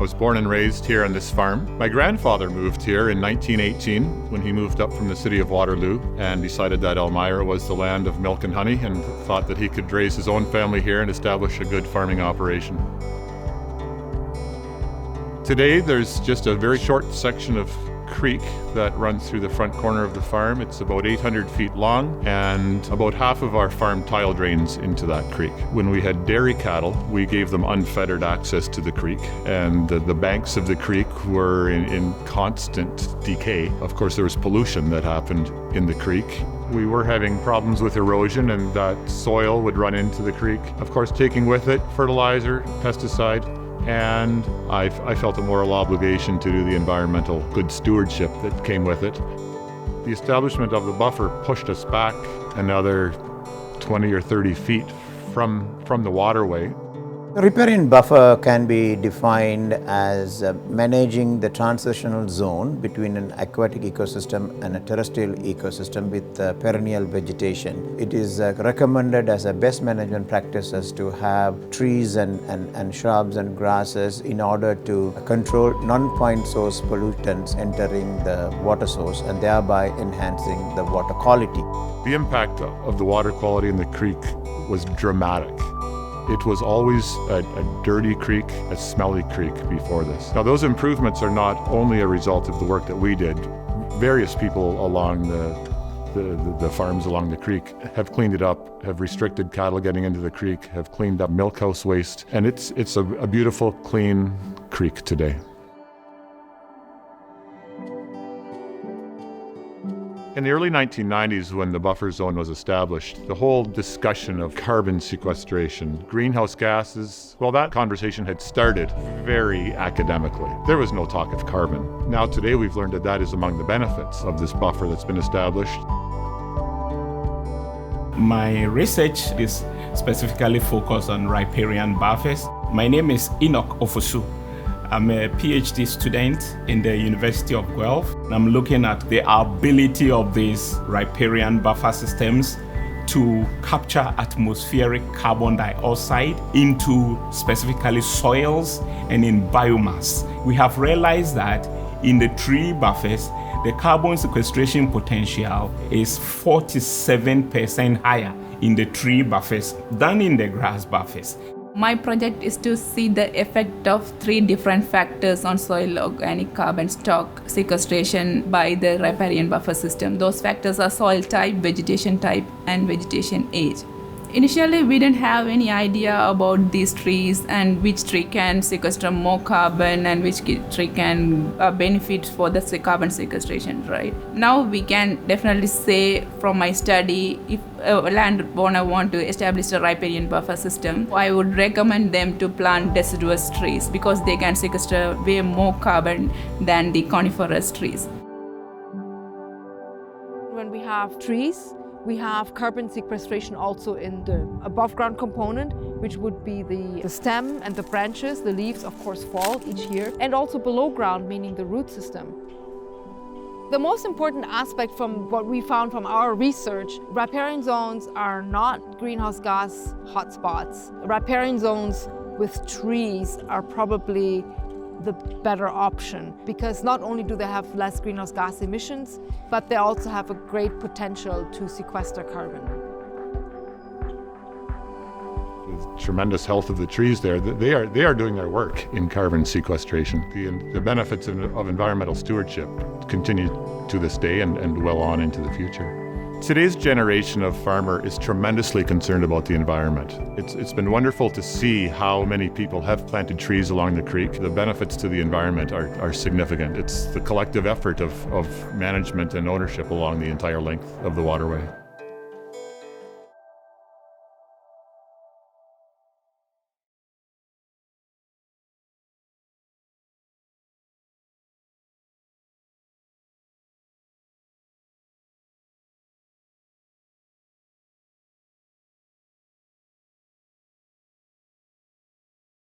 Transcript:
I was born and raised here on this farm. My grandfather moved here in 1918 when he moved up from the city of Waterloo and decided that Elmira was the land of milk and honey and thought that he could raise his own family here and establish a good farming operation. Today there's just a very short section of creek that runs through the front corner of the farm. It's about 800 feet long, and about half of our farm tile drains into that creek. When we had dairy cattle, we gave them unfettered access to the creek, and the banks of the creek were in constant decay. Of course, there was pollution that happened in the creek. We were having problems with erosion, and that soil would run into the creek. Of course, taking with it fertilizer, pesticide, and I felt a moral obligation to do the environmental good stewardship that came with it. The establishment of the buffer pushed us back another 20 or 30 feet from the waterway. The riparian buffer can be defined as managing the transitional zone between an aquatic ecosystem and a terrestrial ecosystem with perennial vegetation. It is recommended as a best management practices to have trees and shrubs and grasses in order to control non-point source pollutants entering the water source and thereby enhancing the water quality. The impact of the water quality in the creek was dramatic. It was always a dirty creek, a smelly creek before this. Now those improvements are not only a result of the work that we did. Various people along the farms along the creek have cleaned it up, have restricted cattle getting into the creek, have cleaned up milkhouse waste, and it's a beautiful, clean creek today. In the early 1990s, when the buffer zone was established, the whole discussion of carbon sequestration, greenhouse gases, well, that conversation had started very academically. There was no talk of carbon. Now today we've learned that that is among the benefits of this buffer that's been established. My research is specifically focused on riparian buffers. My name is ENOCH OFOSU. I'm a PhD student in the University of Guelph. I'm looking at the ability of these riparian buffer systems to capture atmospheric carbon dioxide into specifically soils and in biomass. We have realized that in the tree buffers, the carbon sequestration potential is 47% higher in the tree buffers than in the grass buffers. My project is to see the effect of 3 different factors on soil organic carbon stock sequestration by the riparian buffer system. Those factors are soil type, vegetation type, and vegetation age. Initially, we didn't have any idea about these trees and which tree can sequester more carbon and which tree can benefit for the carbon sequestration, right? Now we can definitely say from my study, if a landowner want to establish a riparian buffer system, I would recommend them to plant deciduous trees because they can sequester way more carbon than the coniferous trees. When we have trees, we have carbon sequestration also in the above ground component, which would be the stem and the branches. The leaves, of course, fall each year. And also below ground, meaning the root system. The most important aspect from what we found from our research, riparian zones are not greenhouse gas hotspots. Riparian zones with trees are probably the better option because not only do they have less greenhouse gas emissions, but they also have a great potential to sequester carbon. The tremendous health of the trees there, they are doing their work in carbon sequestration. The benefits of environmental stewardship continue to this day and well on into the future. Today's generation of farmer is tremendously concerned about the environment. It's been wonderful to see how many people have planted trees along the creek. The benefits to the environment are significant. It's the collective effort of management and ownership along the entire length of the waterway.